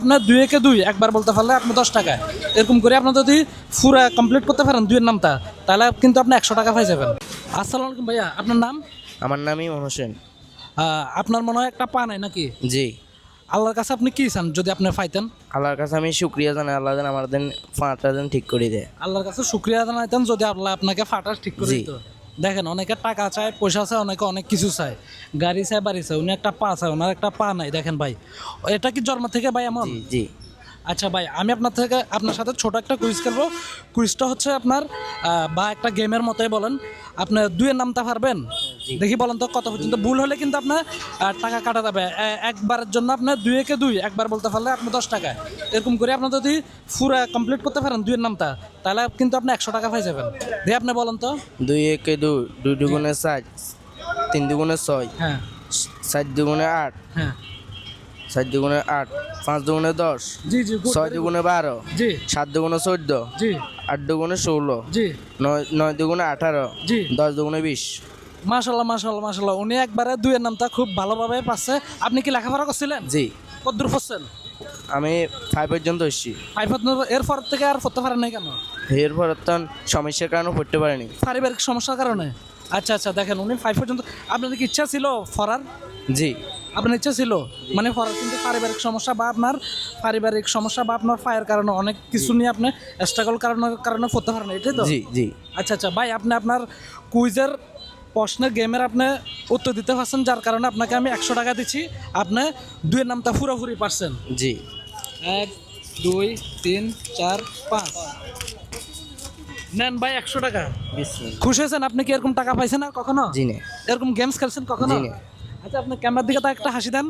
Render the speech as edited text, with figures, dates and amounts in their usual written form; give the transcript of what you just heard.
আপনার 2-2 একবার বলতে পারলে আপনি 10 টাকা, এরকম করে আপনি যদি পুরা কমপ্লিট করতে পারেন 2 এর নামটা, তাহলে কিন্তু আপনি 100 টাকা পাই যাবেন। আসসালামু আলাইকুম ভাইয়া, আপনার নাম? আমার নাম ইমন হোসেন। আপনার মনে হয় একটা পা নাই নাকি? জি। আল্লাহর কাছে আপনি কি চান যদি আপনি পাইতেন? আল্লাহর কাছে আমি শুক্রিয়া জানাই, আল্লাহ যেন আমার দিন ফাঁটা দিন ঠিক করে দেয়। আল্লাহর কাছে শুকরিয়া জানাইতেন যদি আল্লাহ আপনাকে ফাটাস ঠিক করে জি। দিত। দেখেন অনেকে টাকা চায়, পয়সা চায়, অনেকে অনেক কিছু চায়, গাড়ি চায়, বাড়ি চায়, উনি একটা পা চায়, ওনার একটা পা নাই। দেখেন ভাই, এটা কি জন্ম থেকে ভাই এমন? জি জি। আচ্ছা ভাই, আমি আপনার সাথে ছোট একটা কুইজ খেলবো। কুইজটা হচ্ছে আপনার বা একটা গেমের মতোই বলেন, আপনার 2 এর নামটা পারবেন? দেখি বলেন তো কত পর্যন্ত। ভুল হলে কিন্তু আপনার টাকা কাটা যাবে। একবারের জন্য আপনার 2-2 একবার বলতে পারলে আপনি 10 টাকা, এরকম করে আপনি যদি পুরো কমপ্লিট করতে পারেন 2 এর নামটা, তাহলে কিন্তু আপনি 100 টাকা পাই যাবেন। দেখি আপনি বলেন তো। 2 2 দুগুণে 4, 3 দুগুণে 6, হ্যাঁ 4 দুগুণে 8, হ্যাঁ 4 দুগুণে 8, 5 দুগুণে 10, জি জি, 6 দুগুণে 12, জি 7 দুগুণে 14, জি 8 দুগুণে 16, জি 9 দুগুণে 18, জি। 10 দুগুণে 20। মাশাল্লাহ মাশাল্লাহ মাশাল্লাহ, উনি একবারে 2 এর নামটা খুব ভালোভাবে পাচ্ছে। আপনি কি লেখাপড়া করছিলেন? জি। কতদূর পড়ছেন? আমি 5 পর্যন্ত এসেছি। 5 এরপর থেকে আর পড়তে পারেন নাই কেন? এরপর তো সমস্যার কারণে পড়তে পারিনি। পারিবারিক সমস্যার কারণে? আচ্ছা আচ্ছা, দেখেন উনি 5 পর্যন্ত। আপনাদের কি ইচ্ছা ছিল পড়ার? জি আপনার ইচ্ছা ছিল মানে পড়ার, কিন্তু পারিবারিক সমস্যা বা আপনার পায়ের কারণে অনেক কিছু নিয়ে আপনি স্ট্রাগল কারণে পড়তে পারেন, এটাই তো? জি জি। আচ্ছা আচ্ছা ভাই, আপনি আপনার কুইজের প্রশ্নের গেমের আপনি উত্তর দিতে পারছেন, যার কারণে আপনাকে আমি 100 টাকা দিচ্ছি। আপনি 2 এর নামটা পুরোপুরি পারছেন। জি। 1 2 3 4 5 নেন ভাই 100 টাকা। খুশি হয়েছেন? আপনি কি এরকম টাকা পাইছেন আর কখনো? জি না। এরকম গেমস খেলছেন কখনো? জি না। আচ্ছা, আপনার ক্যামেরার দিকে তো একটা হাসি দেন।